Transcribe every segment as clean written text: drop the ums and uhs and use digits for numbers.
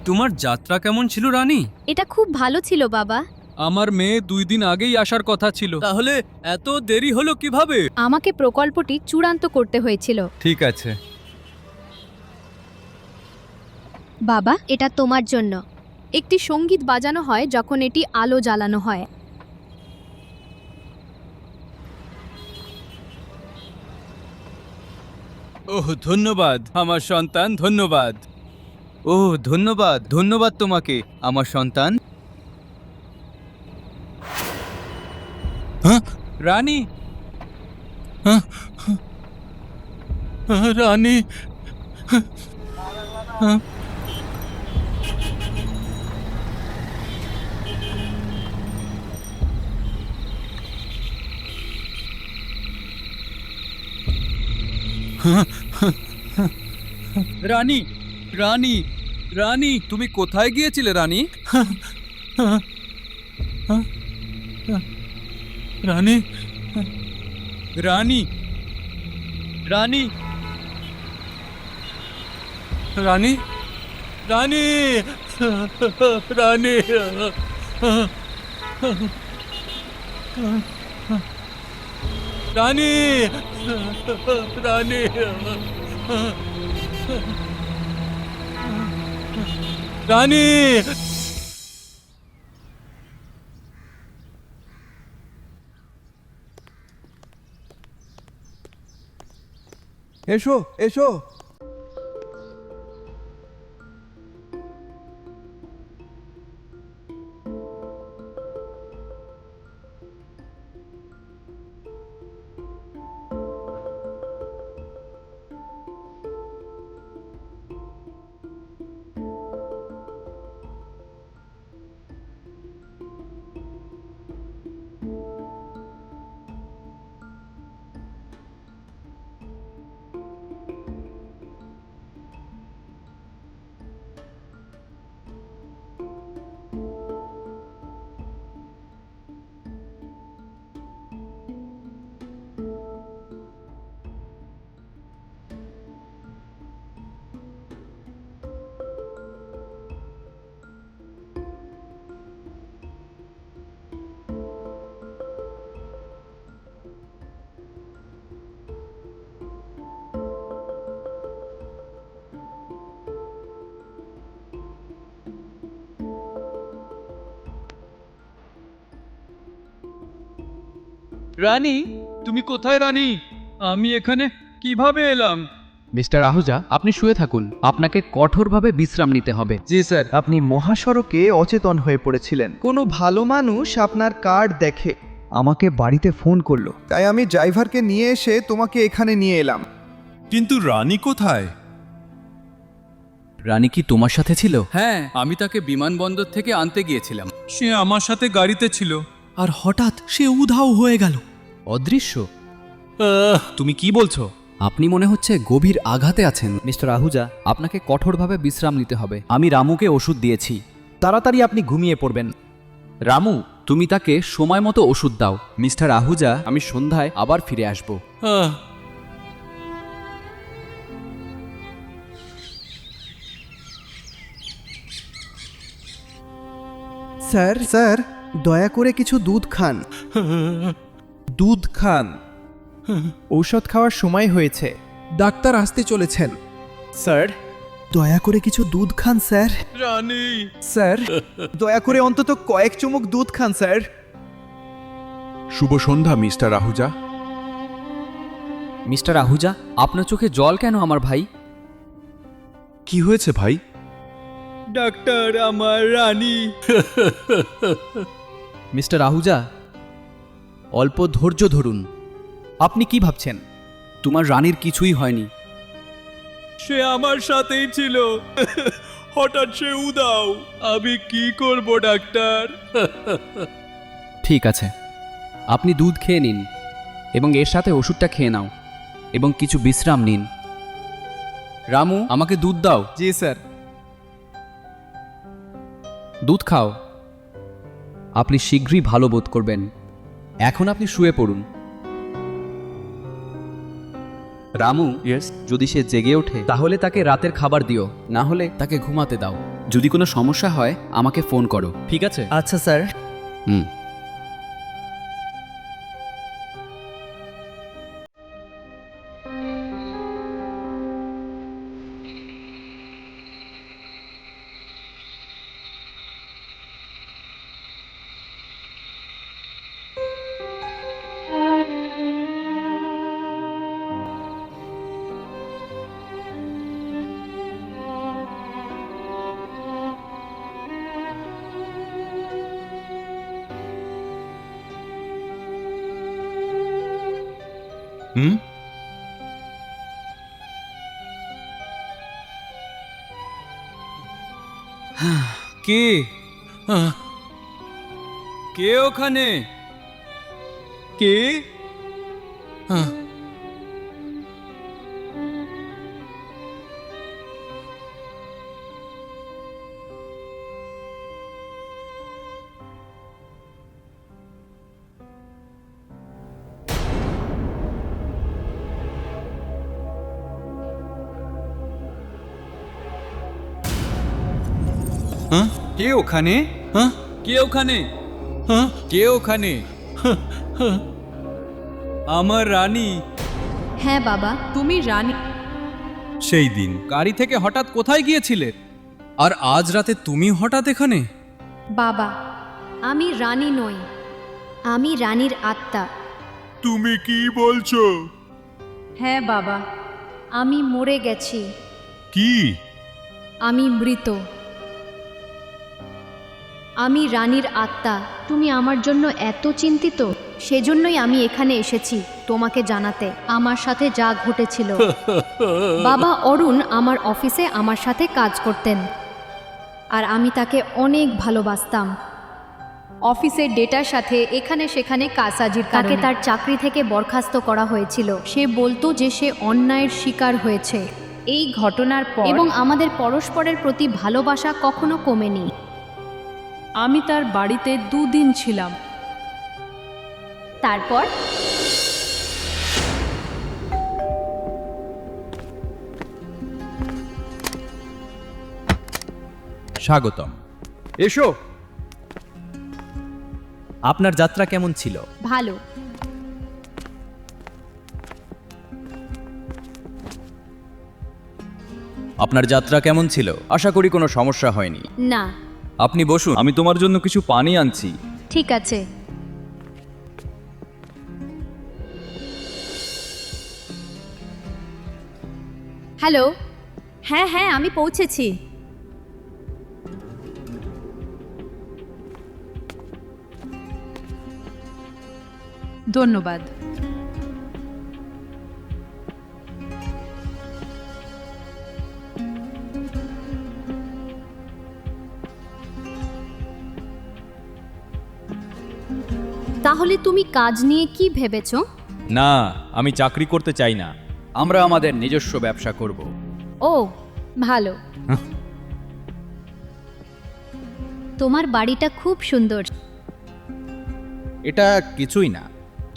তোমার যাত্রা কেমন ছিল রানী? এটা খুব ভালো ছিল বাবা। আমার মেয়ে 2 দিন আগেই আসার কথা ছিল, তাহলে এত দেরি হলো কিভাবে? আমাকে প্রকল্পটি চূড়ান্ত করতে হয়েছিল। ঠিক আছে। বাবা, এটা তোমার জন্য। একটি সঙ্গীত বাজানো হয় যখন এটি আলো জ্বালানো হয়। ওহ ধন্যবাদ আমার সন্তান, ধন্যবাদ। ওহ ধন্যবাদ, ধন্যবাদ তোমাকে আমার সন্তান। হ্যাঁ রানী, হ্যাঁ রানী, হ্যাঁ রানী, রানী, রানী, তুমি কোথায় গিয়েছিলে রানী? রানী, রানী, রানী, রানী, রানী, রানী, রানী, রানী, রানী। এসো এসো। রানী, তুমি কোথায় রানী? আমি এখানে কিভাবে এলাম? মিস্টার আহুজা, আপনি শুয়ে থাকুন। আপনাকে কঠোরভাবে বিশ্রাম নিতে হবে। জি স্যার। আপনি মহাসড়কে অচেতন হয়ে পড়েছিলেন। কোনো ভালো মানুষ আপনার কার্ড দেখে আমাকে বাড়িতে ফোন করলো, তাই আমি ড্রাইভারকে নিয়ে এসে তোমাকে এখানে নিয়ে এলাম। কিন্তু রানী কোথায়? রানী কি তোমার সাথে ছিল? হ্যাঁ, আমি তাকে বিমানবন্দর থেকে আনতে গিয়েছিলাম। সে আমার সাথে গাড়িতে ছিল। আর হঠাৎ সে উধাও হয়ে গেল। অদৃশ্য? তুমি কি বলছো? আপনি মনে হচ্ছে গভীর আঘাতে আছেন। মিস্টার আহুজা, আপনাকে কঠোরভাবে বিশ্রাম নিতে হবে। আমি রামুকে ওষুধ দিয়েছি। তাড়াতাড়ি আপনি ঘুমিয়ে পড়বেন। রামু, তুমি তাকে সময় মতো ওষুধ দাও। মিস্টার আহুজা, আমি সন্ধ্যায় আবার ফিরে আসব। স্যার স্যার, দয়া করে কিছু দুধ খান। দুধ খান। ঔষধ খাওয়ার সময় হয়েছে। ডাক্তার আসতে চলেছেন। স্যার, দয়া করে কিছু দুধ খান স্যার। রানী, স্যার, দয়া করে অন্তত কয়েক চুমুক দুধ খান স্যার। শুভ সন্ধ্যা মিস্টার আহুজা। মিস্টার আহুজা, আপনার চোখে জল কেন আমার ভাই? কি হয়েছে ভাই? ডাক্তার, আমার রানী। মিস্টার আহুজা, অল্প ধৈর্য ধরুন। আপনি কি ভাবছেন? তোমার রানীর কিছুই হয়নি। সে আমার সাথেই ছিল, হঠাৎ সে উধাও। আমি কি করব ডাক্তার? ঠিক আছে, আপনি দুধ খেয়ে নিন এবং এর সাথে ওষুধটা খেয়ে নাও এবং কিছু বিশ্রাম নিন। রামু, আমাকে দুধ দাও। জি স্যার। দুধ খাও। আপনি শীঘ্রই ভালো বোধ করবেন। এখন আপনি শুয়ে পড়ুন। রামু, ইয়েস যদি সে জেগে ওঠে তাহলে তাকে রাতের খাবার দিও, না হলে তাকে ঘুমাতে দাও। যদি কোনো সমস্যা হয় আমাকে ফোন করো, ঠিক আছে? আচ্ছা স্যার। হুম। হুম কে কে ওখানে? কে? কে ওখানে? কে ওখানে? কে ওখানে? আমার রানী। হ্যাঁ বাবা, তুমি রানী? সেই দিন গাড়ি থেকে হঠাৎ কোথায় গিয়েছিলে? আর আজ রাতে তুমি হঠাৎ এখানে? বাবা, আমি রানী নই, আমি রানীর আত্মা। তুমি কি বলছো? হ্যাঁ বাবা, আমি মরে গেছি, কি? আমি মৃত। আমি রানীর আত্মা। তুমি আমার জন্য এত চিন্তিত, সেজন্যই আমি এখানে এসেছি তোমাকে জানাতে আমার সাথে যা ঘটেছিল। বাবা অরুণ আমার অফিসে আমার সাথে কাজ করতেন, আর আমি তাকে অনেক ভালোবাসতাম। অফিসের ডেটার সাথে এখানে সেখানে কারসাজির কারণে তাকে তার চাকরি থেকে বরখাস্ত করা হয়েছিল। সে বলতো যে সে অন্যায়ের শিকার হয়েছে। এই ঘটনার পর এবং আমাদের পরস্পরের প্রতি ভালোবাসা কখনো কমেনি। আমি তার বাড়িতে 2 দিন ছিলাম। তারপর স্বাগতম। এসো। আপনার যাত্রা কেমন ছিল? ভালো। আপনার যাত্রা কেমন ছিল? আশা করি কোনো সমস্যা হয়নি। না। আপনি বসুন, আমি তোমার জন্য কিছু পানি আনছি। ঠিক আছে। হ্যালো। হ্যাঁ হ্যাঁ, আমি পৌঁছেছি। ধন্যবাদ। তাহলে তুমি কাজ নিয়ে কি ভেবেছো? না, আমি চাকরি করতে চাই না। আমরা আমাদের নিজস্ব ব্যবসা করব। ও, ভালো। তোমার বাড়িটা খুব সুন্দর। এটা কিছুই না।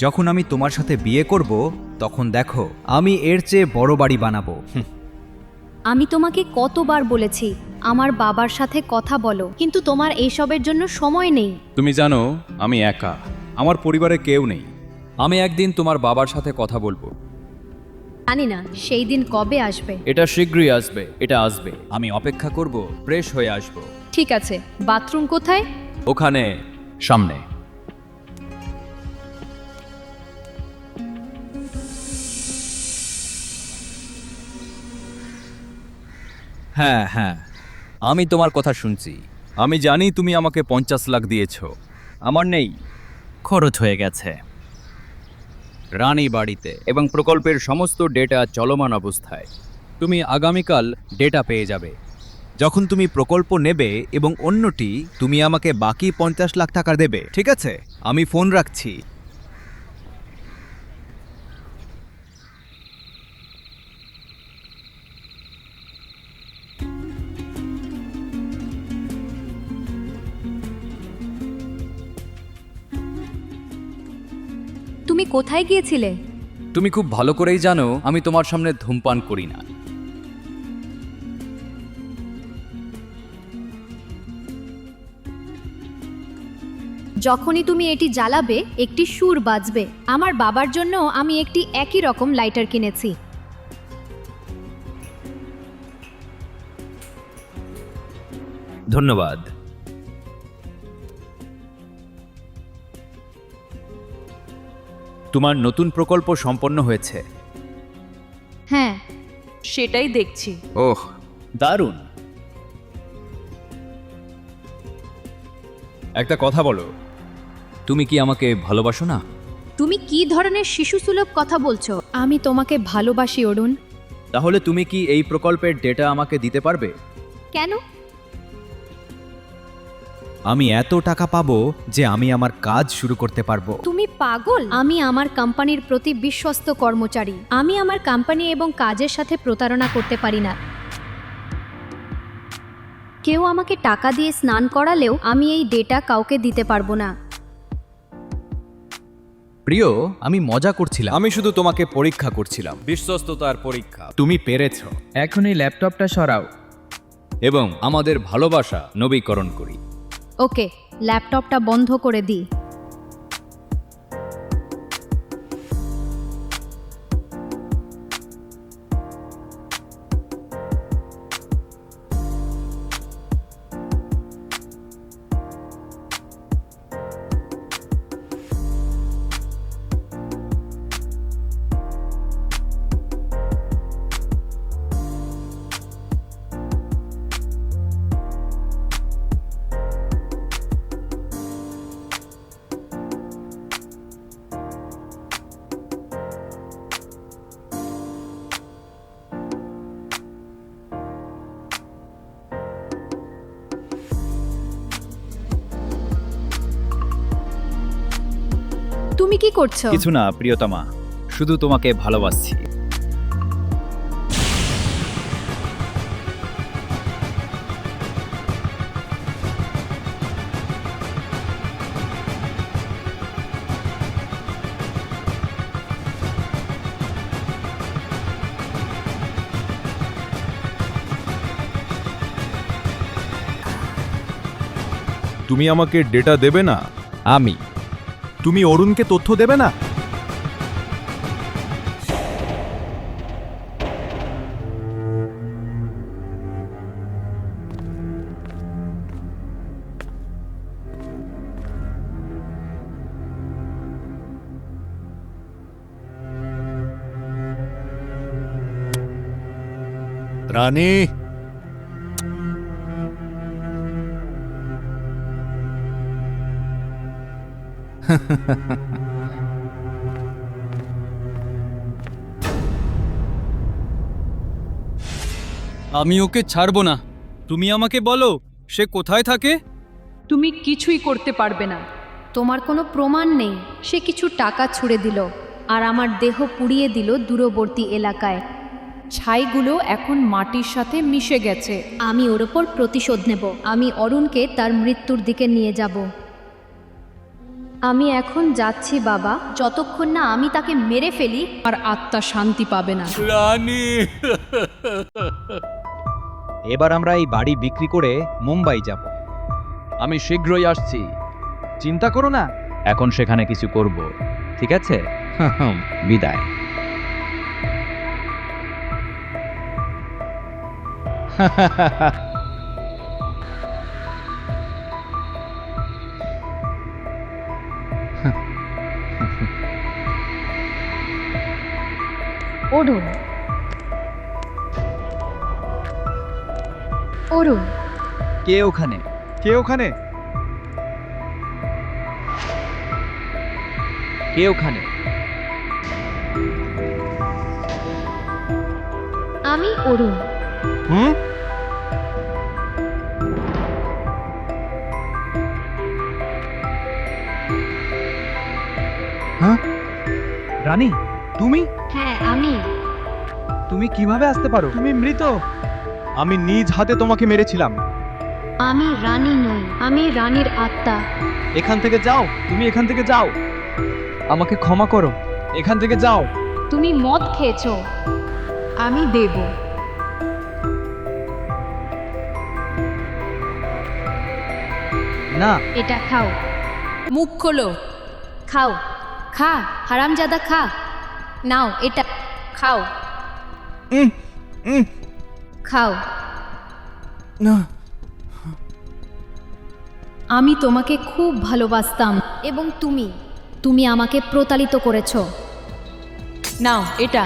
যখন আমি তোমার সাথে বিয়ে করব তখন দেখো আমি এর চেয়ে বড় বাড়ি বানাবো। আমি তোমাকে কতবার বলেছি আমার বাবার সাথে কথা বলো, কিন্তু তোমার এইসবের জন্য সময় নেই। তুমি জানো আমি একা, আমার পরিবারে কেউ নেই। আমি একদিন তোমার বাবার সাথে কথা বলবো। জানি না সেই দিন কবে আসবে। এটা শীঘ্রই আসবে, এটা আসবে। আমি অপেক্ষা করব, ফ্রেশ হয়ে আসব। ঠিক আছে, বাথরুম কোথায়? ওখানে, সামনে। হ্যাঁ হ্যাঁ, আমি তোমার কথা শুনছি। আমি জানি তুমি আমাকে 50 লাখ দিয়েছো। আমার নেই, খরচ হয়ে গেছে। রানী বাড়িতে এবং প্রকল্পের সমস্ত ডেটা চলমান অবস্থায়। তুমি আগামীকাল ডেটা পেয়ে যাবে। যখন তুমি প্রকল্প নেবে এবং অন্যটি তুমি আমাকে বাকি 50 লাখ টাকা দেবে, ঠিক আছে? আমি ফোন রাখছি। তুমি কোথায় গিয়েছিলে? তুমি খুব ভালো করেই জানো আমি তোমার সামনে ধূমপান করি না। যখনই তুমি এটি জ্বালাবে একটি সুর বাজবে। আমার বাবার জন্য আমি একটি একই রকম লাইটার কিনেছি। ধন্যবাদ। তোমার নতুন প্রকল্প সম্পন্ন হয়েছে। হ্যাঁ, সেটাই দেখছি। ওহ, দারুণ। একটা কথা বলো, তুমি কি আমাকে ভালোবাসো না? তুমি কি ধরনের শিশুসুলভ কথা বলছো? আমি তোমাকে ভালোবাসি অরুণ। তাহলে তুমি কি এই প্রকল্পের ডেটা আমাকে দিতে পারবে? কেন? আমি এত টাকা পাবো যে আমি আমার কাজ শুরু করতে পারবো। তুমি পাগল? আমি আমার কোম্পানির প্রতি বিশ্বস্ত কর্মচারী। আমি আমার কোম্পানি এবং কাজের সাথে প্রতারণা করতে পারি না। কেউ আমাকে টাকা দিয়ে স্নান করালেও আমি এই ডেটা কাউকে দিতে পারবো না। প্রিয়, আমি মজা করছিলাম। আমি শুধু তোমাকে পরীক্ষা করছিলাম, বিশ্বস্ততার পরীক্ষা। তুমি পেরেছো। এখন এই ল্যাপটপটা সরাও। এবং আমাদের ভালোবাসা নবীকরণ করি। ওকে, ল্যাপটপটা বন্ধ করে দিই। তুমি কি করছো? কিছু না প্রিয়তমা, শুধু তোমাকে ভালোবাসছি। তুমি আমাকে ডেটা দেবে না? আমি তুমি অরুণকে তথ্য দেবে না? রানী, আমি ওকে ছাড়বো না। তুমি আমাকে বলো সে কোথায় থাকে। তুমি কিছুই করতে পারবে না। তোমার কোনো প্রমাণ নেই। সে কিছু টাকা ছুঁড়ে দিল আর আমার দেহ পুড়িয়ে দিল দূরবর্তী এলাকায়। ছাইগুলো এখন মাটির সাথে মিশে গেছে। আমি ওর ওপর প্রতিশোধ নেব। আমি অরুণকে তার মৃত্যুর দিকে নিয়ে যাব। আমি এখন যাচ্ছি বাবা। যতক্ষণ না আমি তাকে মেরে ফেলি। আর আত্মা শান্তি পাবে না। রানী। এবার আমরা এই বাড়ি বিক্রি করে মুম্বাই যাব। আমি শীঘ্রই আসছি, চিন্তা করো না। এখন সেখানে কিছু করব, ঠিক আছে? বিদায়। অরুণ, অরুণ, কে ওখানে? কে ওখানে? কে ওখানে? আমি অরুণ। হুম? রানী, তুমি? হ্যাঁ, আমি। তুমি কিভাবে আসতে পারো? তুমি মৃত। আমি নিজ হাতে তোমাকে মেরেছিলাম। আমি রানী নই, আমি রানীর আত্মা। এখান থেকে যাও, তুমি এখান থেকে যাও। আমাকে ক্ষমা করো, এখান থেকে যাও। তুমি মদ খেয়েছো। আমি দেব। না, এটা খাও। মুখ খোলো। খাও, খা হারামজাদা খা। নাও এটা খাও। খাও। না, আমি তোমাকে খুব ভালোবাসতাম এবং তুমি আমাকে প্রতারিত করেছো। নাও এটা।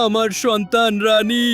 আমার সন্তান রানী